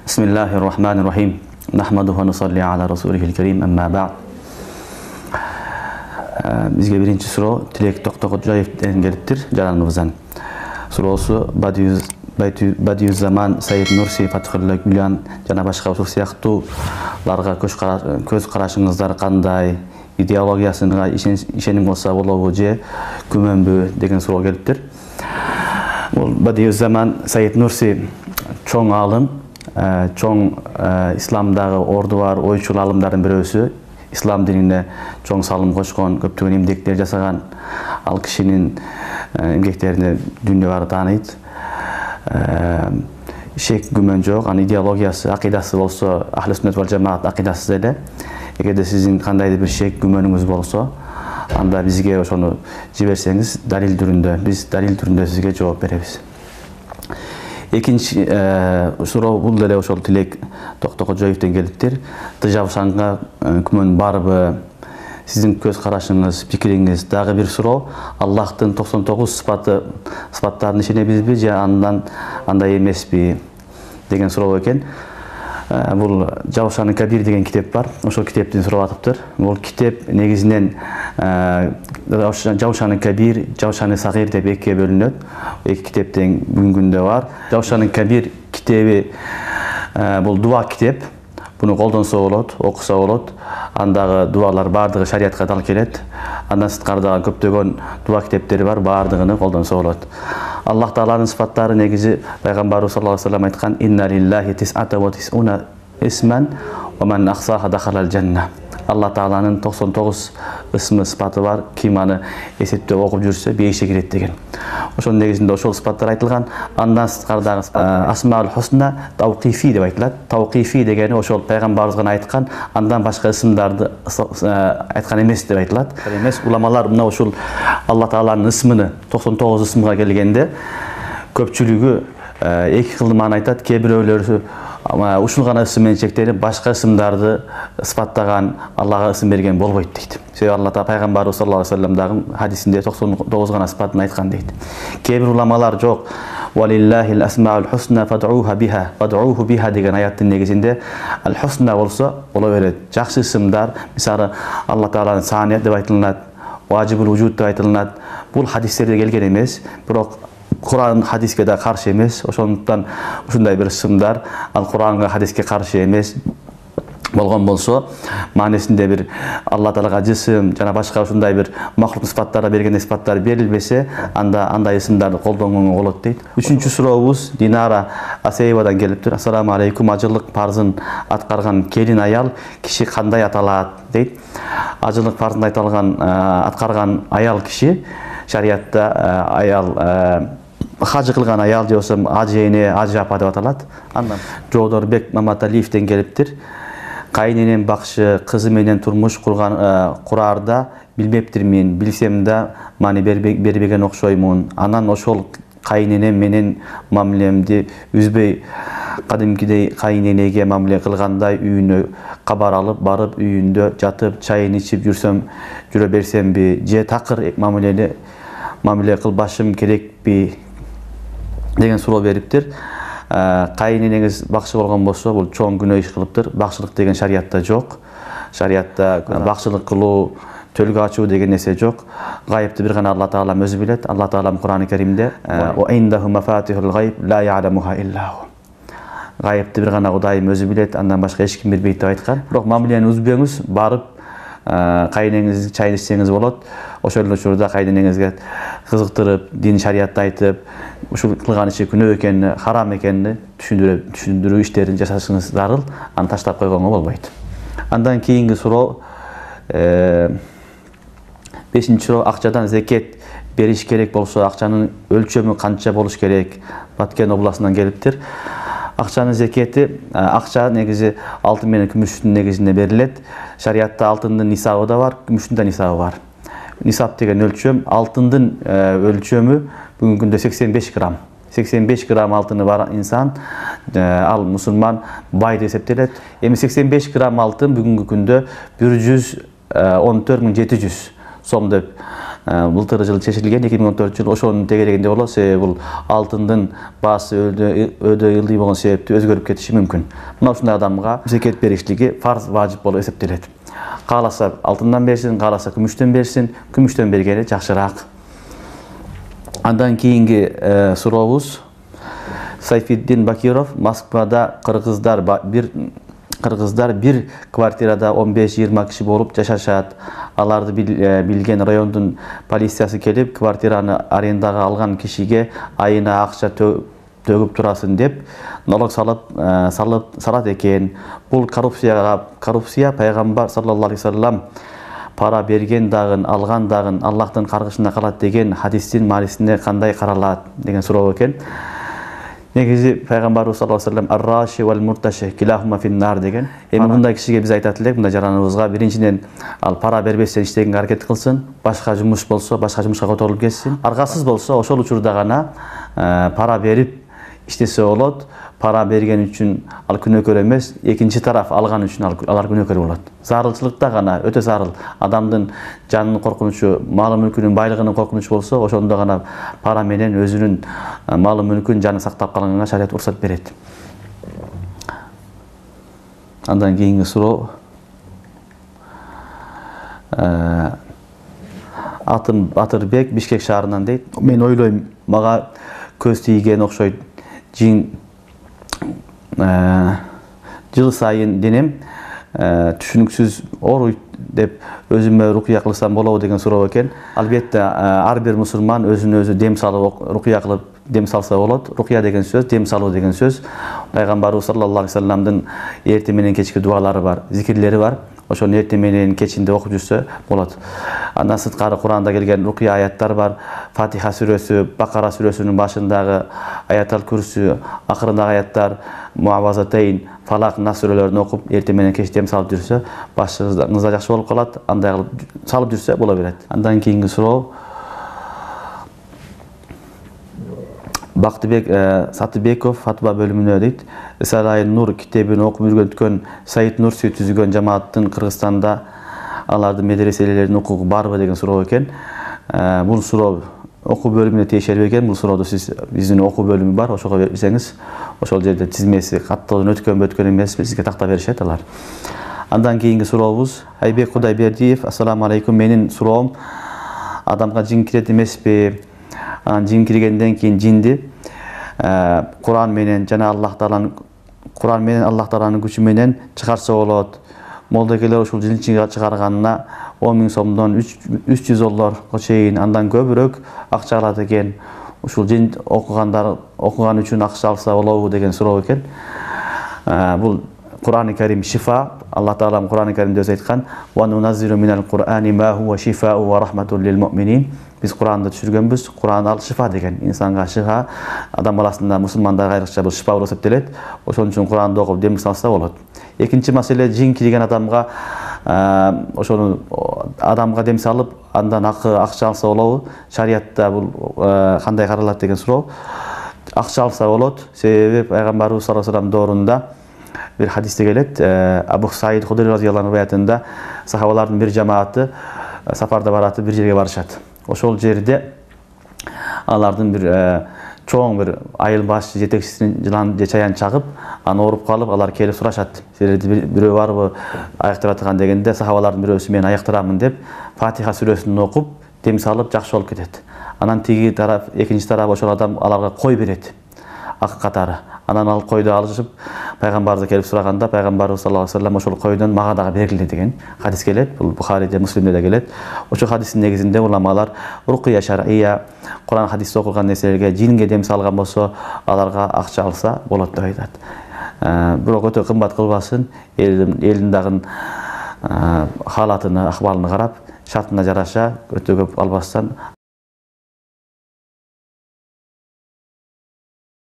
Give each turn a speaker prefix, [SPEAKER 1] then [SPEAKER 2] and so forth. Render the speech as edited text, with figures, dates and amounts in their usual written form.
[SPEAKER 1] Bismillahirrahmanirrahim. Nahmaduhu ve nusalli ala rasulihil kerim, emma ba'd. Bizge birinci suro Tilek Toqtoqojaev'den geliptir jalanımızdan. Surosu Badiüzzaman Said Nursi, Fathullah Gülen jana başka uşul siyaktууларга көз карашыңыздар кандай, идеологиясына ишеним болса болобу же күмөнбү деген суроо келиптир. Бул Бадиюззаман Said Nursi чоң алым, чоң исламдагы орду бар ойчул алымдардын бирөөсү, ислам динине чоң салым кошкон, көптөгөн эмгектер жасаган, ал кишинин эмгектерине дүйнө баары тааныйт. Шек күмөн жок, анын идеологиясы, акыйдасы болсо Ахли Сүннет вал Жамаат акыйдасы эле. Эгерде сиздин кандайдыр бир шек күмөнүңүз болсо, анда бизге ошону жиберсеңиз, далил түрүндө, биз далил түрүндө сизге жооп беребиз. Экинчи суроо бул деле ошол Тилек Тоqtoqojaевден келиптир. Тыжабшанга күмөн барбы? Сиздин көз карашыңыз, пикириңиз. Дагы бир суроо, Аллахтын 99 сыпаттарына ишенебизби же андай эмеспи деген суроо экен. Бул Жавшаны Кабир деген китеп бар. Ошол китептин сурап атыптыр. Бул китеп негизинен Жавшаны Кабир, Жавшаны Сагир деп экиге бөлүнөт. Эки китептен бүгүнкү күндө бар. Жавшаны Кабир китеби бул дуа китеп. Буну колдонсо болот, окуса болот. Андагы дуалар бардыгы шариатка дал келет. Андан сырткары көптөгөн дуа китептери бар, бардыгын колдонсо болот. Аллах Тааланын сыпаттары негизи пайгамбарыбыз саллаллаху алейхи ва саллям айткан: "Инна лиллахи тис'ата ва тис'уна исман ва ман ахсаха дахалал жанна." Аллах Тааланын 99 ысмы сыпаты бар, ким аны эсептеп окуп жүрсө бейишке кирет деген. Ошонун негизинде ошол сыпаттар айтылган. Андан сырткары Асмаул Хусна тауқифи деп айтылат. Тауқифи дегени ошол пайгамбарыбыз гана айткан, андан башка ысымдарды айткан эмес деп айтылат. Эмес, уламалар мына ошол Аллах Тааланын ысмыны 99 ысмга келгенде көпчүлүгү эки кылды маана айтат. Кээ бирөөлөрү ушул гана ысым менен чектелип, башка ысымдарды сыпаттаган, Аллага ысым берген болбойт дейт. Себеби Алла Таала пайгамбарыбыз саллаллаху алейхи ва саллям дагы хадисинде 99 гана сыпатын айткан дейт. Кээ бир уламалар жок. Валиллахил асмаул хусна фад'уха биха, фад'уху биха деген аяттын негизинде ал-хусна болсо боло берет. Жакшы ысымдар, мисалы Алла Тааланын саният деп айтылат, важибул вужуд деп айтылат. Бул хадистерде келген эмес, бирок Kur'an hadisке да каршы эмес. Ошондуктан ушундай бир ысымдар ал Куранга, хадиске каршы эмес болгон болсо, маанисинде бир Алла Таалага жысым жана башка ушундай бир махлуктун сыпаттары берген сыпаттар берилбесе, анда андай ысымдарды колдонгонго болот дейт. Үчүнчү сурообуз Динара Асеевадан келиптир. Ассаламу алейкум. Ажылык парзын аткарган келин аял киши кандай аталат дейт. Ажылык парзын аткарган аял киши шариатта аял хажы кылган аял же болсо ажы эне, ажы апа деп аталат. Андан Жодорбек Маматалиевден келиптир. Кайненем бакшы, кызы менен турмуш кураарда билбептирмин, билсем да мани бербеген окшоймун. Анан ошол кайненем менен мамилемди үзбөй, кадимкидей кайненеге мамиле кылгандай үйүнө кабар алып барып, үйүндө жатып чайын ичип жүрө берсемби, же такыр мамиле кылбашым керекпи деген суроо бериптир. Кайненеңиз бакчы болгон болсо, бул чоң күнөө иш кылыптыр. Бакчылык деген шариатта жок. Шариатта бакчылык кылуу, төлгө ачуу деген нерсе жок. Гайыпты бир гана Алла Таала өзү билет. Алла Таала Кур'ан-ы Керимде "Ва индаху мафатихул гайб ла я'ламуха иллаху". Гайыпты бир гана Кудайым өзү билет, андан башка эч ким билбейт деп айткан. Бирок мамилени үзбөңүз, барып кайнеңиз чай ичсеңиз болот. Ошол учурда кайнеңизге кызыктырып, дин шариатты айтып, ушул кылган иши күнөө экенин, харам экенин түшүндүрүү иштерин жасашыңыз зарыл, аны таштап койгонго болбойт. Андан кийинки суроо 5-чи суроо, акчадан зекет бериш керек болсо, акчанын өлчөмү канча болуш керек? Баткен областынан келиптир. Акчанын зекети, акча негизи алтын менен күмүштүн негизинде берилет. Шариатта алтындын нисабы да бар, күмүштүн да нисабы бар. Нисап деген өлчөм, алтындын өлчөмү бүгүнкү күндө 85 грамм. 85 грамм алтыны бар инсан, ал мусулман бай деп эсептелет. Эми 85 грамм алтын бүгүнкү күндө 114.700 сом деп былтыр жылы чечилген 2014 жыл ошонун тегерегинде болот. Себеби бул алтындын баасы өдө ылдый болгон себептүү өзгөрүп кетиши мүмкүн. Мына ушундай адамга зекет беришлиги фарз, важип болуп эсептелет. Кааласа алтындан берсин, кааласа күмүштөн берсин, күмүштөн бергени жакшыраак. Андан кийинки сурообуз Сайфиддин Бакиров. Москвада кыргыздар бир квартирада 15-20 киши болуп жашашат. Аларды билген райондун полициясы келип, квартираны арендага алган кишиге айына акча төгүп турасың деп налог салат экен. Бул коррупция. Пайгамбар саллаллаху алейхи вассалам пара берген дагын, алган дагын Аллахтын каргышына калат деген хадистин маанисине кандай каралат деген суроо экен. Негизи пайгамбарыбыз саллаллаху алейхи вассалам ар-раши вал мурташи килахума фин-нар деген. Эми мындай кишиге биз айтат элек, мындай жараныбызга биринчиден ал пара бербестен иштегенге аракет кылсын, башка жумуш болсо, башка жумушка которулуп кетсин. Аргасыз болсо, ошол учурда гана пара берип иштесе болот. Пара берген үчүн ал күнөөкөр эмес, экинчи тараф алган үчүн алар күнөөкөр болот. Зарылчылыкта гана, өтө зарыл, адамдын жанынын коркунучу, малы мүлкүнүн байлыгынын коркунучу болсо, ошондо гана пара менен өзүнүн малы мүлкүн жанын сактап калганга шарият уруксат берет. Андан кийинки суроо. Атым Батырбек Бишкек шаарынан дейт. Мен ойлойм, мага көз тийген окшойт. Жыл сайын денем түшүнүксүз ооруйт деп өзүмө рукуя кылсам болобу деген суроо экен. Албетте ар бир мусулман өзүнө өзү дем салып рукуя кылып дем салса болот. Рукуя деген сөз, дем салуу деген сөз. Пайгамбарыбыз саллаллаху алейхи вассаламдын эртең менен кечки дуалары бар, зикирлери бар. Ошону эртең менен кечинде окуп жүрсө болот. Андан сырткары Куранда келген рукуя аяттар бар. Фатиха сүрөсү, Бакара сүрөсүнүн башындагы аятал күрсү, акырындагы аяттар, Муавазатейн, Фалак, Нас сүрөлөрүн окуп эртең менен кеч дем салып жүрсө, башыңызда жакшы болуп калат. Андай кылып салып жүрсө боло берет. Андан кийинки суроо. Бактыбек Сатыбеков фатва бөлүмүнө дейт. Исалай Нур китебин окуп жүргөндүкөн Саид Нурси түзүгөн жамааттын Кыргызстанда алардын медреселеринин укугу барбы деген суроо экен. Бул суроо окуу бөлүмүнө тиешелүү экен. Бул суроодо сиз биздин окуу бөлүмү бар, ошого берсеңиз, ошол жерде тизмеси каттоодон өткөн эмес, сизге такта беришет алар. Андан кийинки сурообуз Айбек Кудайбердиев. Ассаламу алейкум. Менин суроом, адамга жин кирет эмеспи? Жин киргенден кийин жинди Куран менен жана Аллах Тааланын күчү менен чыгарса болот. Молдокелер ушул жин чыгарганына 10 000 сомдон 300 долларга чейин, андан көбүрөөк акча алат экен. Ушул жин окуган үчүн акча алса болобу деген суроо экен. Бул Кур'ан-ы Карим шифа. Аллах Таалам Кур'ан-ы Каримде өзү айткан: "Ва нуназзилу минал Кур'ани ма хува шифау ва рахматул лил муъминин." Биз Кур'анды түшүргөнбүз. Кур'ан ал шифа деген, инсанга шифа, адам баласында мусулмандарга айрыкча бул шифа болуп эсептелет. Ошон үчүн Кур'анды окуп дем салса болот. Экинчи маселе, жин кирген адамга ошону адамга дем салып, андан акча алса болобу? Шариятта бул кандай каралат деген суроо. Акча алса болот. Себеби пайгамбарыбыз саллаллаху алейхи вассалам доорунда bir hadiste gelet. Abu Said Hudri radıyallahu anh rivayetinde sahabaların bir cemaati safarda baratı bir жерге barışat. Ошол жерде алардын bir чоң bir айыл башчы жетекчисин жылан же чаян чагып, аны ооруп калып, алар келип сурашат. Силерде бирөө барбы аяктыра турган дегенде, сахабалардын бирөөсү мен аяктырамын деп Фатиха сүрөсүн окуп, дем салып жакшы болуп кетет. Анан тиги тараф, экинчи тарап ошол адам аларга кой берет. Акы катары. Анан ал койду алышып, пайгамбарга келип сураганда, пайгамбарыбыз саллаллаху алейхи вассалам ошол койдон мага дагы бергиле деген хадис келет. Бул Бухариде, Муслимде да келет. Ошол хадистин негизинде уламалар рукуя шар'ия, Кур'ан хадисте окулган нерселерге жинге дем салган болсо, аларга акча алса болот деп айтат. Бирок өтө кымбат кылбасын, элдин дагы халатыны, акыбалын карап, шартына жараша өтө көп албастан